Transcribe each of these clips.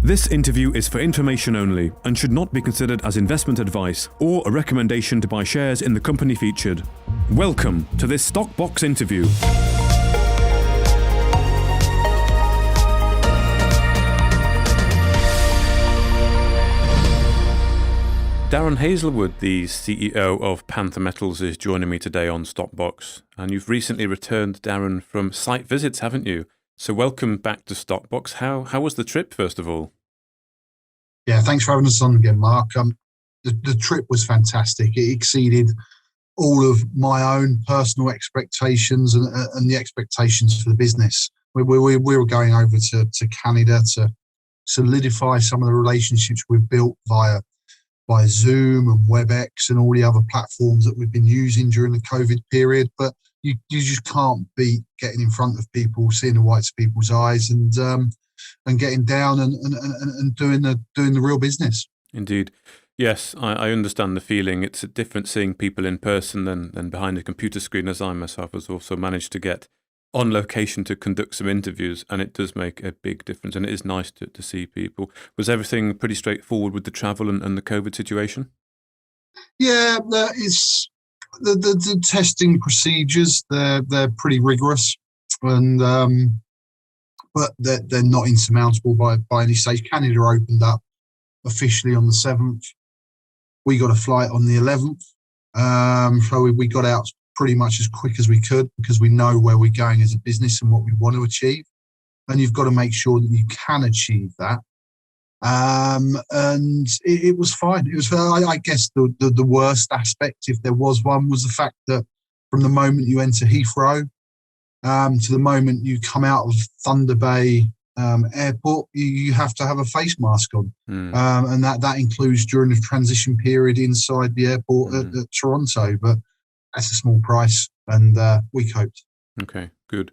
This interview is for information only and should not be considered as investment advice or a recommendation to buy shares in the company featured. Welcome to this Stockbox interview. Darren Hazelwood, the CEO of Panther Metals, is joining me today on Stockbox. And you've recently returned, Darren, from site visits, haven't you? So welcome back to Stockbox. How was the trip, first of all? Yeah, thanks for having us on again, Mark. The trip was fantastic. It exceeded all of my own personal expectations and the expectations for the business. We were going over to Canada to solidify some of the relationships we've built via Zoom and WebEx and all the other platforms that we've been using during the COVID period. But you just can't beat getting in front of people, seeing the whites of people's eyes, and getting down and doing the real business. Indeed. Yes, I understand the feeling. It's different seeing people in person than behind a computer screen, as I myself has also managed to get on location to conduct some interviews, and it does make a big difference, and it is nice to see people. Was everything pretty straightforward with the travel and the COVID situation? Yeah, it's the testing procedures. They're pretty rigorous, and but they're not insurmountable by any stage. Canada opened up officially on the 7th. We got a flight on the 11th, so we got out pretty much as quick as we could because we know where we're going as a business and what we want to achieve, and you've got to make sure that you can achieve that. And it was fine. It was, I guess, the worst aspect, if there was one, was the fact that from the moment you enter Heathrow to the moment you come out of Thunder Bay Airport, you have to have a face mask on, and that includes during the transition period inside the airport at Toronto. But that's a small price, and we coped. Okay, good.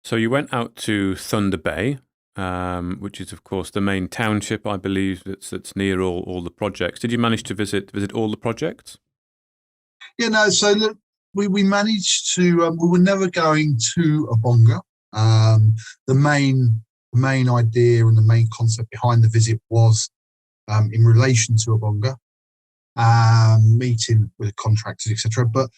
So you went out to Thunder Bay, which is, of course, the main township, I believe, that's near all the projects. Did you manage to visit all the projects? Yeah, no. So look, we managed to. We were never going to Abonga. The main idea and the main concept behind the visit was in relation to Abonga, meeting with the contractors, etc. But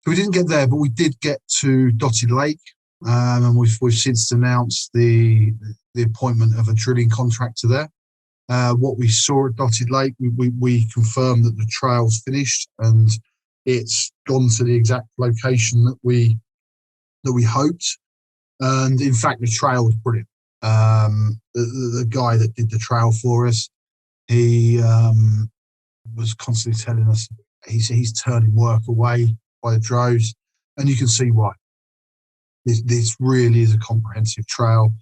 so we didn't get there, but we did get to Dotted Lake, and we've since announced the appointment of a drilling contractor there. What we saw at Dotted Lake, we confirmed that the trail's finished and it's gone to the exact location that we hoped. And in fact, the trail was brilliant. The guy that did the trail for us, he was constantly telling us he's turning work away by the droves, and you can see why. This really is a comprehensive trail.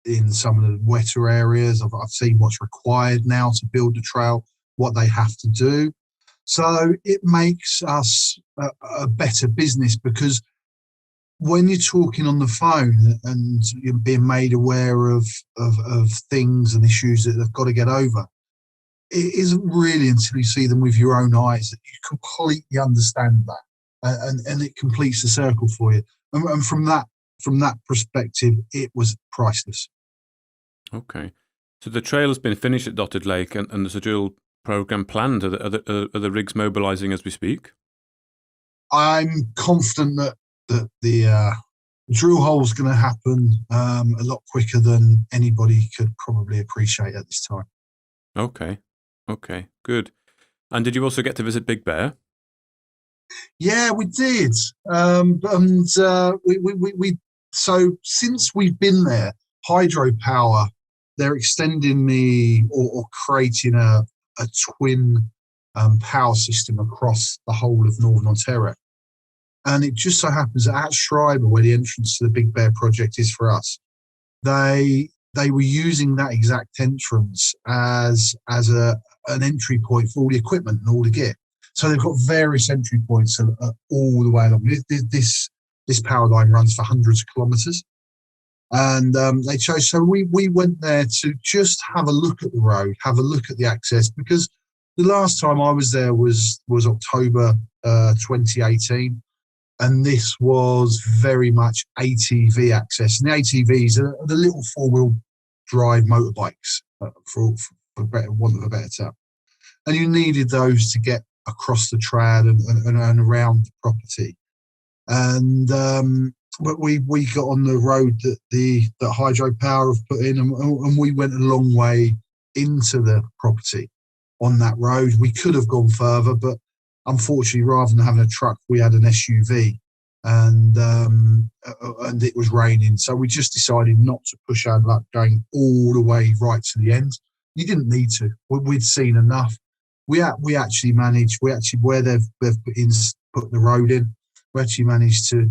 In some of the wetter areas, I've seen what's required now to build the trail, what they have to do. So it makes us a better business, because when you're talking on the phone and you're being made aware of things and issues that they've got to get over, it isn't really until you see them with your own eyes that you completely understand that, and it completes the circle for you. And from that perspective, it was priceless. Okay, so the trail has been finished at Dotted Lake, and there's a drill program planned. Are the rigs mobilising as we speak? I'm confident that the drill hole is going to happen a lot quicker than anybody could probably appreciate at this time. Okay, good. And did you also get to visit Big Bear? Yeah, we did. We so since we've been there, hydropower, they're extending or creating a twin power system across the whole of Northern Ontario. And it just so happens that at Schreiber, where the entrance to the Big Bear project is for us, they were using that exact entrance as an entry point for all the equipment and all the gear. So they've got various entry points all the way along. This power line runs for hundreds of kilometres. And they chose, so we went there to just have a look at the road, have a look at the access, because the last time I was there was October 2018. And this was very much ATV access. And the ATVs are the little four-wheel drive motorbikes, for better want of a better term, and you needed those to get across the trad and around the property. And but we got on the road that hydropower have put in, and we went a long way into the property on that road. We could have gone further, but unfortunately, rather than having a truck, we had an SUV, and it was raining, so we just decided not to push our luck going all the way right to the end. You didn't need to. We'd seen enough. We actually managed. Where they've put the road in, we actually managed to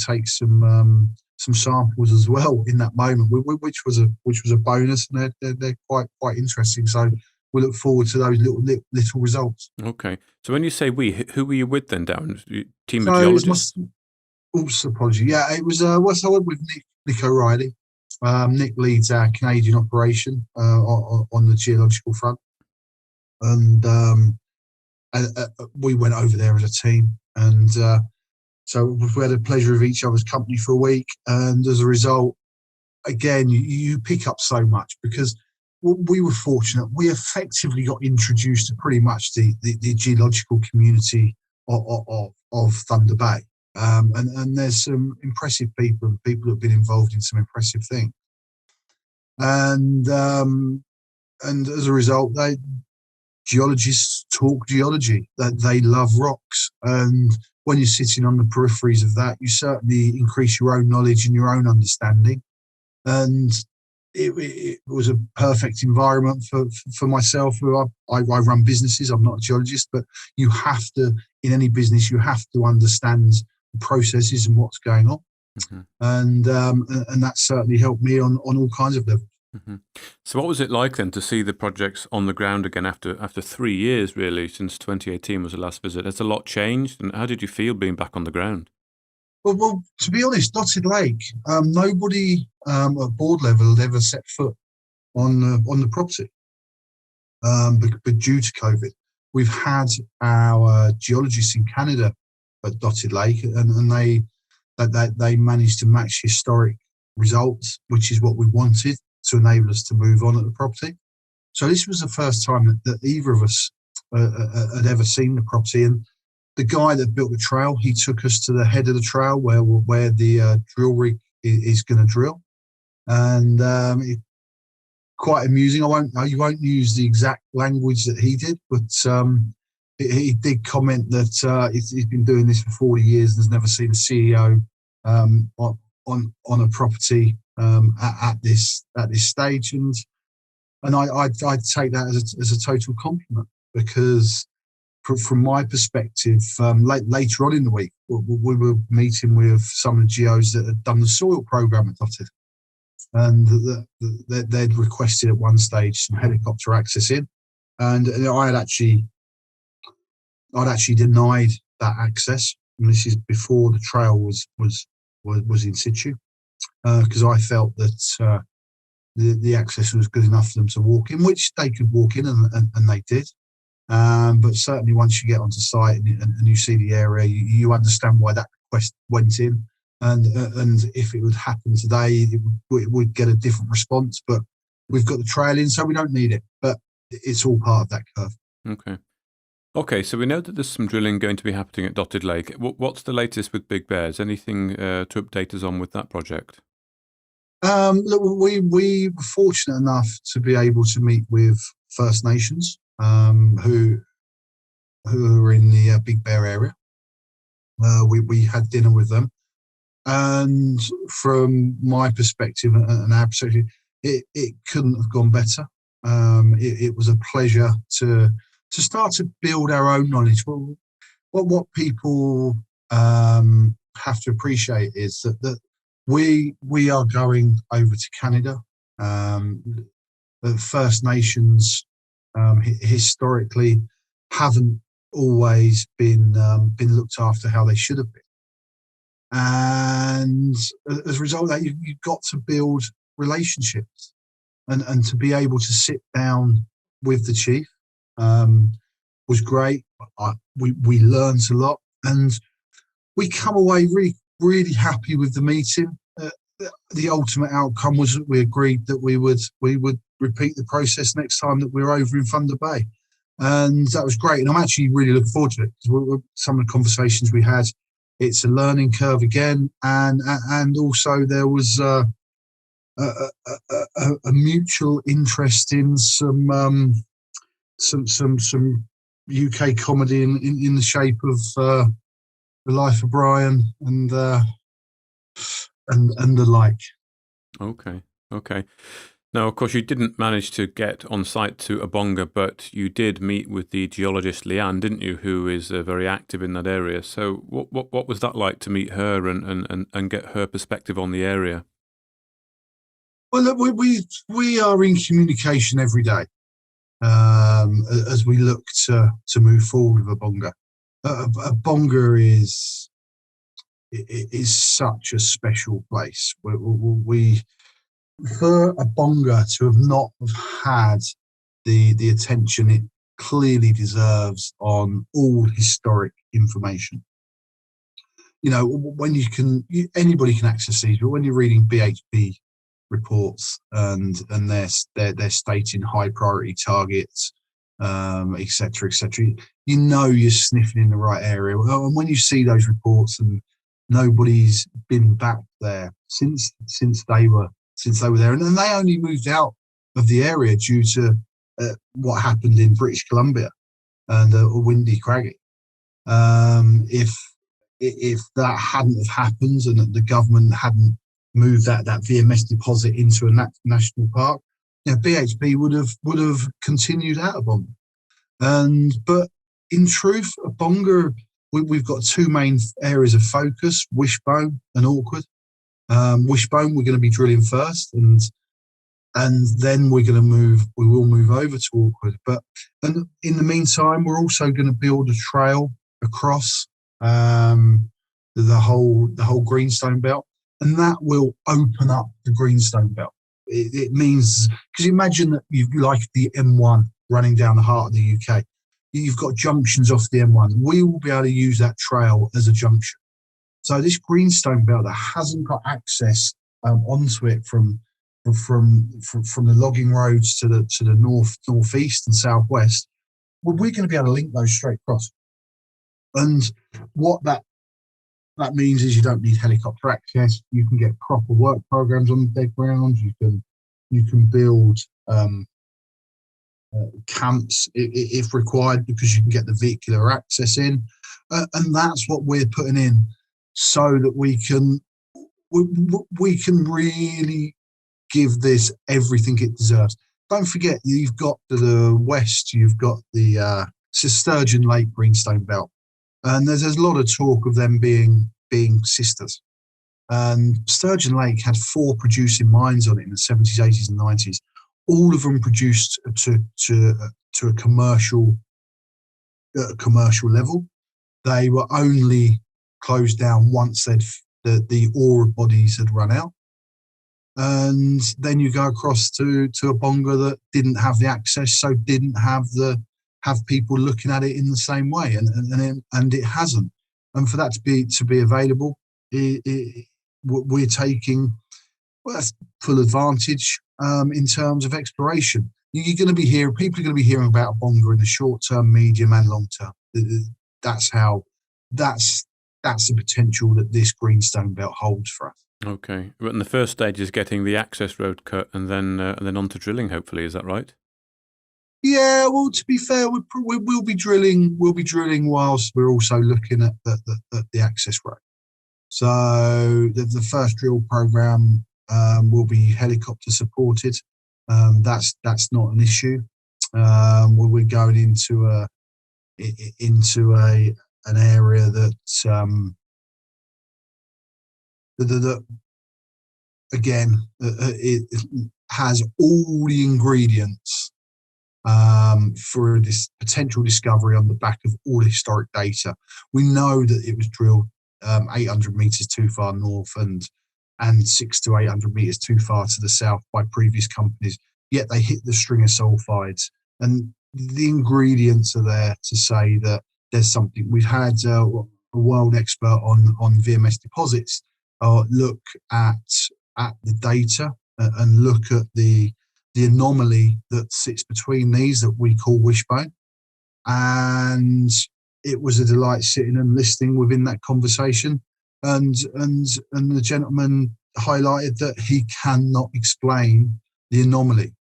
take some samples as well in that moment, which was a bonus, and they're quite interesting. So we look forward to those little results. Okay. So when you say we, who were you with then, Darren? Team So of geologists? oops, apology. Yeah, it was. I went with Nick O'Reilly. Nick leads our Canadian operation on the geological front, and we went over there as a team, and so we had the pleasure of each other's company for a week. And as a result, again, you pick up so much, because we were fortunate. We effectively got introduced to pretty much the geological community of Thunder Bay. And there's some impressive people who have been involved in some impressive things. And as a result, geologists talk geology. That they love rocks, and when you're sitting on the peripheries of that, you certainly increase your own knowledge and your own understanding. And it was a perfect environment for myself. I run businesses. I'm not a geologist, but you have to, in any business, you have to understand the processes and what's going on. Mm-hmm. And that certainly helped me on all kinds of levels. Mm-hmm. So what was it like then to see the projects on the ground again after 3 years, really, since 2018 was the last visit? Has a lot changed, and how did you feel being back on the ground? Well, to be honest, Dotted Lake, nobody at board level had ever set foot on the property, but due to COVID, we've had our geologists in Canada at Dotted Lake, and they managed to match historic results, which is what we wanted to enable us to move on at the property. So this was the first time that either of us had ever seen the property. And the guy that built the trail, he took us to the head of the trail where the drill rig is going to drill, and quite amusing. You won't use the exact language that he did, but he did comment that he's been doing this for 40 years and has never seen a CEO on a property at this stage, and I'd take that as a total compliment, because from my perspective, later on in the week, we were meeting with some of the geos that had done the soil program at Dotted, and they'd requested at one stage some helicopter access in, and I'd actually denied that access, and this is before the trail was in situ, because I felt that the access was good enough for them to walk in, which they could walk in, and they did. But certainly once you get onto site and you see the area, you understand why that request went in, and if it would happen today, it would get a different response. But we've got the trail in, so we don't need it. But it's all part of that curve. Okay, so we know that there's some drilling going to be happening at Dotted Lake. What's the latest with Big Bears? Anything to update us on with that project? Look, we were fortunate enough to be able to meet with First Nations, who are in the Big Bear area. We had dinner with them, and from my perspective and our perspective, it couldn't have gone better. It was a pleasure to start to build our own knowledge. What people have to appreciate is that we are going over to Canada. The First Nations historically haven't always been looked after how they should have been, and as a result of that, you've got to build relationships, and to be able to sit down with the chief was great. We learned a lot, and we come away really happy with the meeting. the ultimate outcome was that we agreed that we would repeat the process next time that we were over in Thunder Bay, and that was great. And I'm actually really looking forward to it because some of the conversations we had, it's a learning curve again, and also there was a mutual interest in some UK comedy in the shape of The Life of Brian and the like. Okay. Now, of course, you didn't manage to get on site to Abonga, but you did meet with the geologist Leanne, didn't you? Who is very active in that area. So, what was that like to meet her and get her perspective on the area? Well, look, we are in communication every day as we look to move forward with Abonga. Abonga is such a special place. We for Abonga to have not have had the attention it clearly deserves on all historic information. You know, when anybody can access these, but when you're reading BHP reports and they're stating high priority targets, etc., you know you're sniffing in the right area. And when you see those reports and nobody's been back there since they were there, and they only moved out of the area due to what happened in British Columbia and Windy Craggy. If that hadn't have happened and the government hadn't moved that VMS deposit into a national park, BHP would have continued out of Abonga. But in truth, Abonga, we've got two main areas of focus: Wishbone and Awkward. Wishbone, we're going to be drilling first, and then we will move over to Awkward. And in the meantime, we're also going to build a trail across the whole greenstone belt, and that will open up the greenstone belt. It means, because imagine that you've like the M1 running down the heart of the UK. You've got junctions off the M1. We will be able to use that trail as a junction. So this greenstone belt that hasn't got access onto it from the logging roads to the northeast and southwest, well, we're going to be able to link those straight across. And what that means is you don't need helicopter access. You can get proper work programs on the dead ground. You can build camps if required, because you can get the vehicular access in, and that's what we're putting in, so that we can really give this everything it deserves. Don't forget, you've got to the west, you've got the Sturgeon Lake Greenstone Belt, and there's a lot of talk of them being sisters. And Sturgeon Lake had 4 producing mines on it in the 70s, 80s, and 90s. All of them produced to a commercial level. They were only closed down once the ore bodies had run out. And then you go across to Abonga that didn't have the access, so didn't have people looking at it in the same way, and it hasn't. And for that to be available, we're taking full advantage in terms of exploration. People are going to be hearing about Abonga in the short term, medium, and long term. That's the potential that this greenstone belt holds for us. Okay, but in the first stage is getting the access road cut, and then on to drilling. Hopefully, is that right? Yeah. Well, to be fair, we'll be drilling. We'll be drilling whilst we're also looking at the access road. So the first drill program will be helicopter supported. That's not an issue. We're going into an area that again it has all the ingredients for this potential discovery on the back of all historic data. We know that it was drilled 800 meters too far north and 600 to 800 meters too far to the south by previous companies, yet they hit the string of sulfides, and the ingredients are there to say that there's something. We've had a world expert on VMS deposits look at at the data and look at the anomaly that sits between these that we call wishbone. And it was a delight sitting and listening within that conversation. And the gentleman highlighted that he cannot explain the anomaly.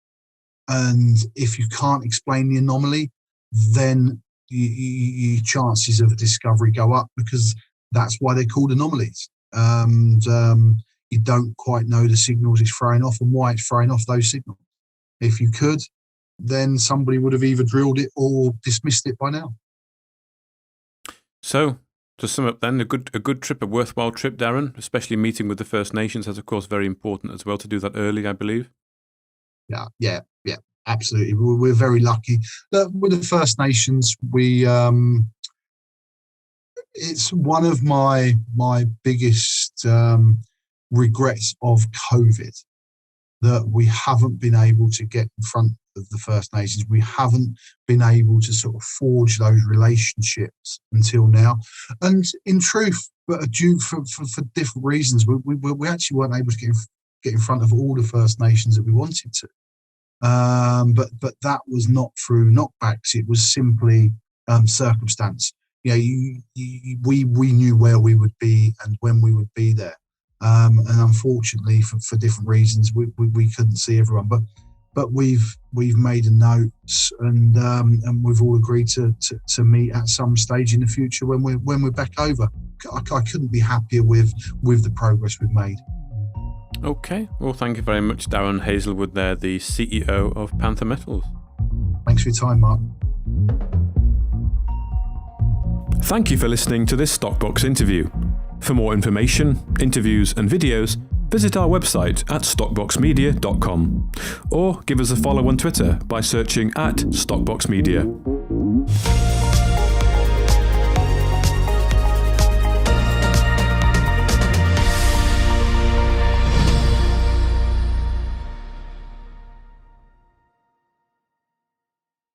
And if you can't explain the anomaly, then your chances of discovery go up, because that's why they're called anomalies. You don't quite know the signals it's throwing off and why it's throwing off those signals. If you could, then somebody would have either drilled it or dismissed it by now. So, to sum up then, a good trip, a worthwhile trip, Darren, especially meeting with the First Nations. That's, of course, very important as well to do that early, I believe. Yeah, absolutely. We're very lucky. With the First Nations, it's one of my biggest regrets of COVID that we haven't been able to get in front of the First Nations. We haven't been able to sort of forge those relationships until now. And in truth, but due for different reasons, we actually weren't able to get in front of all the First Nations that we wanted to. But that was not through knockbacks. It was simply circumstance. We knew where we would be and when we would be there. And unfortunately, for different reasons, we couldn't see everyone. But we've made a note, and we've all agreed to meet at some stage in the future when we're back over. I couldn't be happier with the progress we've made. Okay, well, thank you very much, Darren Hazelwood there, the CEO of Panther Metals. Thanks for your time, Mark. Thank you for listening to this Stockbox interview. For more information, interviews and videos, visit our website at stockboxmedia.com or give us a follow on Twitter by searching @StockboxMedia.